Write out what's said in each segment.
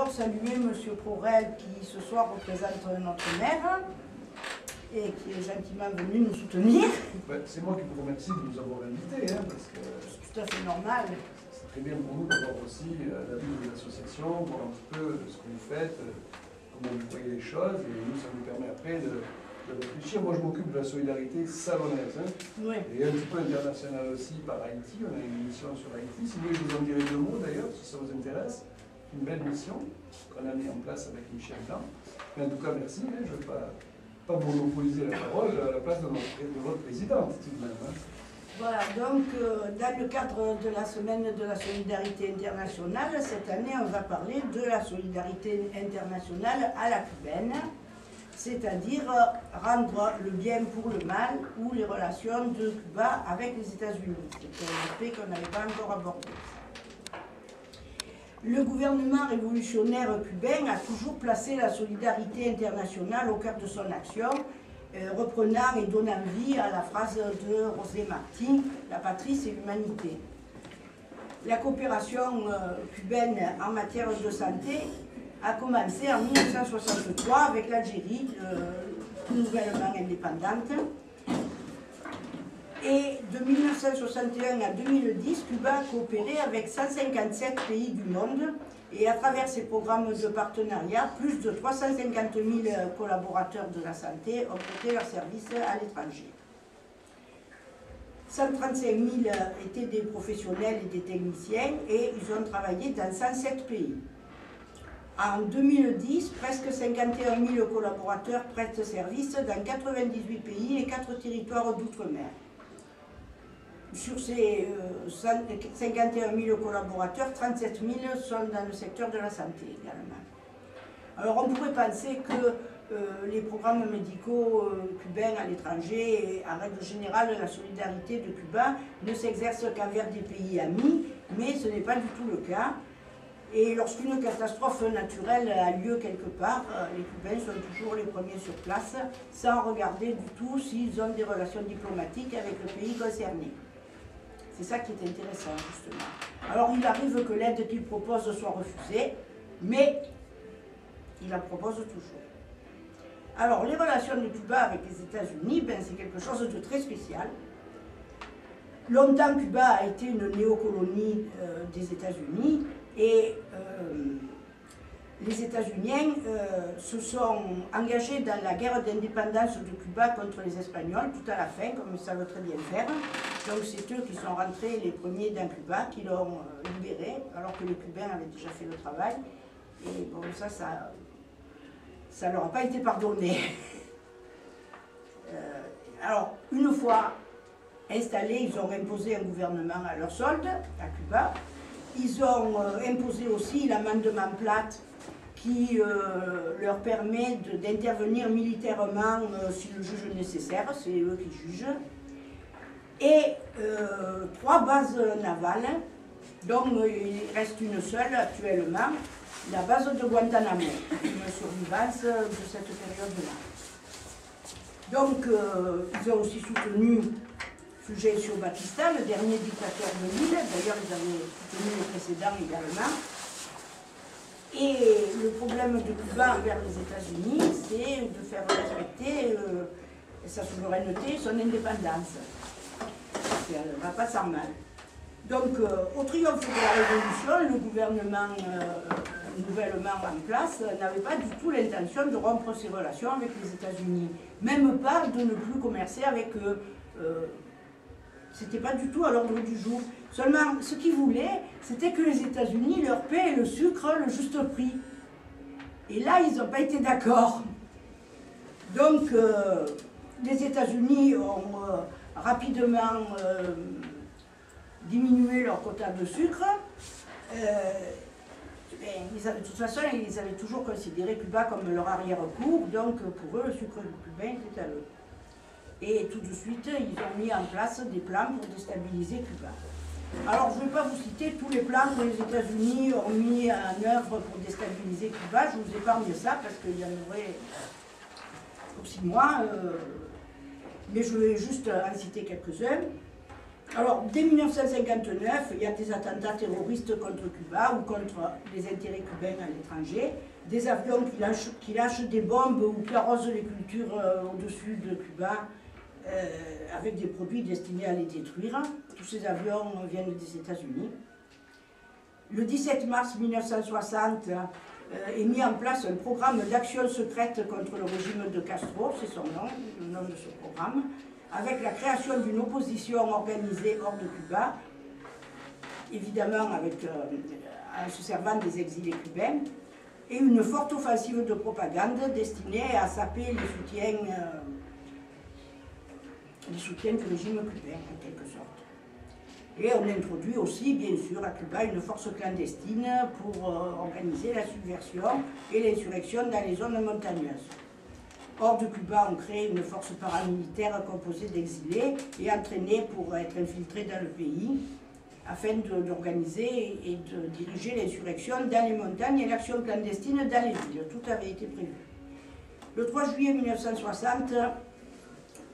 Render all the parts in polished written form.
d'abord saluer M. Correl qui ce soir représente notre maire et qui est gentiment venu nous soutenir. Ben, c'est moi qui vous remercie de nous avoir invités, hein, parce que c'est tout à fait normal. C'est très bien pour nous d'avoir aussi l'avis de l'association, voir un petit peu ce que vous faites, comment vous voyez les choses, et nous, ça nous permet après de réfléchir. Moi, je m'occupe de la solidarité savonnaise, hein, oui. Et un petit peu internationale aussi par Haïti. On a une mission sur Haïti. Si vous voulez, je vous en dirai deux mots d'ailleurs, si ça vous intéresse. Une belle mission qu'on a mis en place avec Michel Blanc. Mais en tout cas, merci. Hein, je ne vais pas monopoliser la parole à la place de votre présidente, tout de même. Hein. Voilà, donc dans le cadre de la semaine de la solidarité internationale, cette année, on va parler de la solidarité internationale à la cubaine, c'est-à-dire rendre le bien pour le mal ou les relations de Cuba avec les États-Unis. C'est un aspect qu'on n'avait pas encore abordé. Le gouvernement révolutionnaire cubain a toujours placé la solidarité internationale au cœur de son action, reprenant et donnant vie à la phrase de José Martí, la patrie c'est l'humanité. La coopération cubaine en matière de santé a commencé en 1963 avec l'Algérie, nouvellement indépendante. Et de 1961 à 2010, Cuba a coopéré avec 157 pays du monde et à travers ces programmes de partenariat, plus de 350 000 collaborateurs de la santé ont prêté leurs services à l'étranger. 135 000 étaient des professionnels et des techniciens et ils ont travaillé dans 107 pays. En 2010, presque 51 000 collaborateurs prêtent service dans 98 pays et 4 territoires d'outre-mer. Sur ces 51 000 collaborateurs, 37 000 sont dans le secteur de la santé également. Alors on pourrait penser que les programmes médicaux cubains à l'étranger, et en règle générale la solidarité de Cuba, ne s'exerce qu'envers des pays amis, mais ce n'est pas du tout le cas. Et lorsqu'une catastrophe naturelle a lieu quelque part, les Cubains sont toujours les premiers sur place, sans regarder du tout s'ils ont des relations diplomatiques avec le pays concerné. C'est ça qui est intéressant, justement. Alors, il arrive que l'aide qu'ils proposent soit refusée, mais ils la proposent toujours. Alors, les relations de Cuba avec les États-Unis, ben, c'est quelque chose de très spécial. Longtemps, Cuba a été une néocolonie des États-Unis, et les États-Unis se sont engagés dans la guerre d'indépendance de Cuba contre les Espagnols, tout à la fin, comme ils savent très bien faire. Donc c'est eux qui sont rentrés les premiers dans Cuba, qui l'ont libéré, alors que les Cubains avaient déjà fait le travail. Et bon, ça leur a pas été pardonné. Alors, une fois installés, ils ont imposé un gouvernement à leur solde, à Cuba. Ils ont imposé aussi l'amendement Platt, qui leur permet d'intervenir militairement si le juge est nécessaire, c'est eux qui jugent. Et 3 bases navales, dont il reste une seule actuellement, la base de Guantanamo, une survivance de cette période-là. Donc, ils ont aussi soutenu Fulgencio Batista, le dernier dictateur de l'île. D'ailleurs, ils avaient soutenu le précédent également. Et le problème de Cuba envers les États-Unis, c'est de faire respecter sa souveraineté et son indépendance. Ça ne va pas sans mal. Donc, au triomphe de la Révolution, le gouvernement nouvellement en place n'avait pas du tout l'intention de rompre ses relations avec les États-Unis. Même pas de ne plus commercer avec eux. C'était pas du tout à l'ordre du jour. Seulement, ce qu'ils voulaient, c'était que les États-Unis leur paient le sucre le juste prix. Et là, ils n'ont pas été d'accord. Donc, les États-Unis ont rapidement diminué leur quota de sucre. De toute façon, ils avaient toujours considéré Cuba comme leur arrière-cour, donc pour eux, le sucre cubain était à eux. Et tout de suite, ils ont mis en place des plans pour déstabiliser Cuba. Alors, je ne vais pas vous citer tous les plans que les États-Unis ont mis en œuvre pour déstabiliser Cuba. Je vous épargne ça parce qu'il y en aurait pour 6 mois. Mais je vais juste en citer quelques-uns. Alors, dès 1959, il y a des attentats terroristes contre Cuba ou contre les intérêts cubains à l'étranger, des avions qui lâchent des bombes ou qui arrosent les cultures au-dessus de Cuba avec des produits destinés à les détruire. Tous ces avions viennent des États-Unis. Le 17 mars 1960 est mis en place un programme d'action secrète contre le régime de Castro, c'est son nom, le nom de ce programme, avec la création d'une opposition organisée hors de Cuba, évidemment en se servant des exilés cubains, et une forte offensive de propagande destinée à saper les soutiens du régime cubain, en quelque sorte. Et on introduit aussi, bien sûr, à Cuba une force clandestine pour organiser la subversion et l'insurrection dans les zones montagneuses. Hors de Cuba, on crée une force paramilitaire composée d'exilés et entraînée pour être infiltrée dans le pays afin d'organiser et de diriger l'insurrection dans les montagnes et l'action clandestine dans les villes. Tout avait été prévu. Le 3 juillet 1960,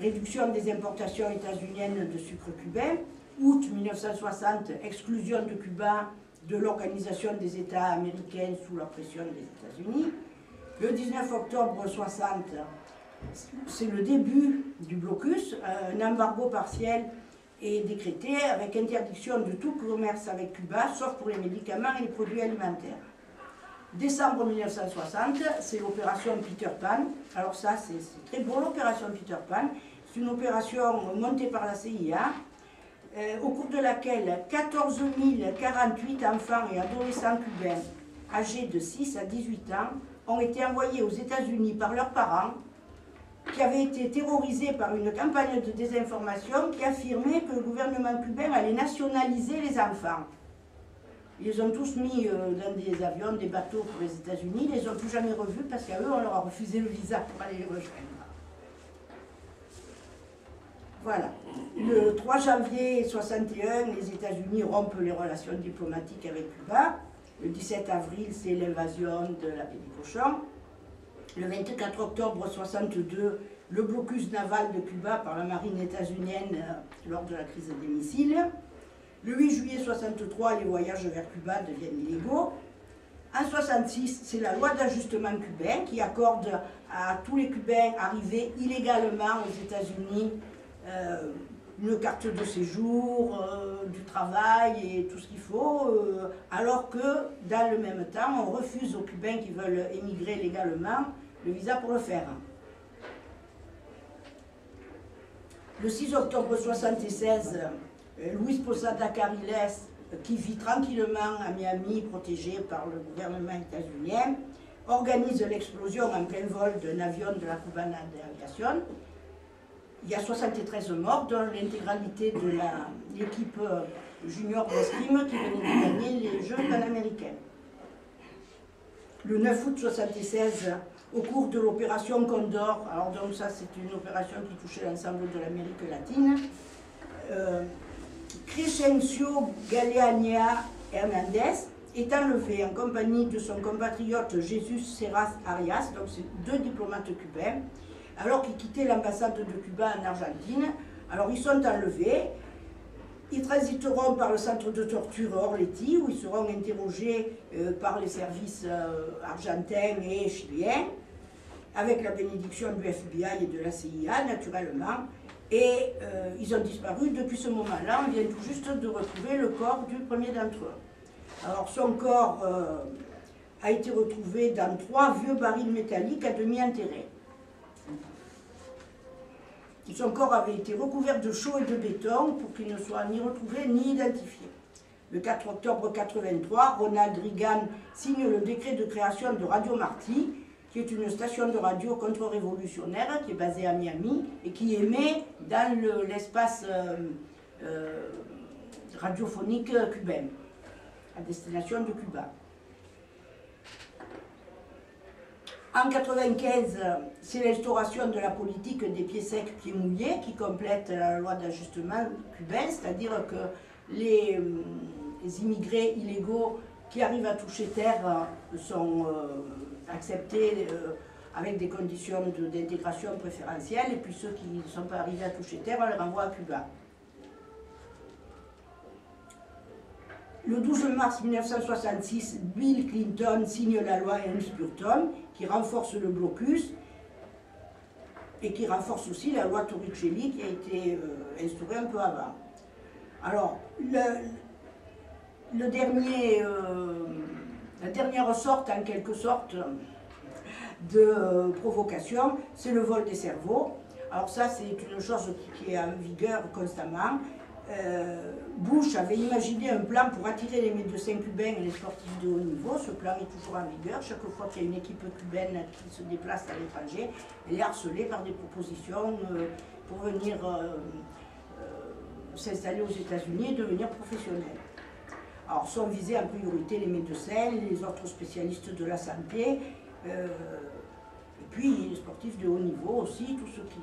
réduction des importations états-uniennes de sucre cubain. Août 1960, exclusion de Cuba de l'Organisation des États américains sous la pression des États-Unis. Le 19 octobre 1960, c'est le début du blocus. Un embargo partiel est décrété avec interdiction de tout commerce avec Cuba, sauf pour les médicaments et les produits alimentaires. Décembre 1960, c'est l'opération Peter Pan. Alors ça, c'est très beau, l'opération Peter Pan. C'est une opération montée par la CIA, au cours de laquelle 14 048 enfants et adolescents cubains âgés de 6 à 18 ans ont été envoyés aux États-Unis par leurs parents, qui avaient été terrorisés par une campagne de désinformation qui affirmait que le gouvernement cubain allait nationaliser les enfants. Ils les ont tous mis dans des avions, des bateaux pour les États-Unis, ils ne les ont plus jamais revus parce qu'à eux, on leur a refusé le visa pour aller les rejoindre. Voilà. Le 3 janvier 1961, les États-Unis rompent les relations diplomatiques avec Cuba. Le 17 avril, c'est l'invasion de la baie des Cochons. Le 24 octobre 1962, le blocus naval de Cuba par la marine états-unienne lors de la crise des missiles. Le 8 juillet 1963, les voyages vers Cuba deviennent illégaux. En 1966, c'est la loi d'ajustement cubain qui accorde à tous les Cubains arrivés illégalement aux États-Unis une carte de séjour, du travail et tout ce qu'il faut, alors que dans le même temps, on refuse aux Cubains qui veulent émigrer légalement le visa pour le faire. Le 6 octobre 1976, Luis Posada Cariles, qui vit tranquillement à Miami, protégé par le gouvernement états-unien, organise l'explosion en plein vol d'un avion de la Cubana de Aviación. Il y a 73 morts, dont l'intégralité de l'équipe junior d'escrime qui venait de gagner les Jeux panaméricains. Le 9 août 1976, au cours de l'opération Condor, alors donc ça c'est une opération qui touchait l'ensemble de l'Amérique latine, Crescencio Galeana Hernandez est enlevé en compagnie de son compatriote Jesus Serras Arias, donc c'est deux diplomates cubains, alors qu'ils quittaient l'ambassade de Cuba en Argentine. Alors ils sont enlevés, ils transiteront par le centre de torture Orleti, où ils seront interrogés par les services argentins et chiliens, avec la bénédiction du FBI et de la CIA, naturellement. Et ils ont disparu depuis ce moment-là. On vient tout juste de retrouver le corps du premier d'entre eux. Alors son corps a été retrouvé dans 3 vieux barils métalliques à demi enterrés. Son corps avait été recouvert de chaux et de béton pour qu'il ne soit ni retrouvé ni identifié. Le 4 octobre 1983, Ronald Reagan signe le décret de création de Radio Marti, qui est une station de radio contre-révolutionnaire qui est basée à Miami et qui émet dans l'espace radiophonique cubain, à destination de Cuba. En 1995, c'est l'instauration de la politique des pieds secs, pieds mouillés qui complète la loi d'ajustement cubain, c'est-à-dire que les immigrés illégaux qui arrivent à toucher terre sont acceptés avec des conditions d'intégration préférentielles, et puis ceux qui ne sont pas arrivés à toucher terre, on les renvoie à Cuba. Le 12 mars 1966, Bill Clinton signe la loi Helms-Burton qui renforce le blocus et qui renforce aussi la loi Torricelli qui a été instaurée un peu avant. Alors, la dernière sorte, en quelque sorte, de provocation, c'est le vol des cerveaux. Alors ça, c'est une chose qui est en vigueur constamment. Bush avait imaginé un plan pour attirer les médecins cubains et les sportifs de haut niveau. Ce plan est toujours en vigueur. Chaque fois qu'il y a une équipe cubaine qui se déplace à l'étranger, elle est harcelée par des propositions pour venir s'installer aux États-Unis et devenir professionnels. Alors sont visés en priorité les médecins, les autres spécialistes de la santé, et puis les sportifs de haut niveau aussi, tous ceux qui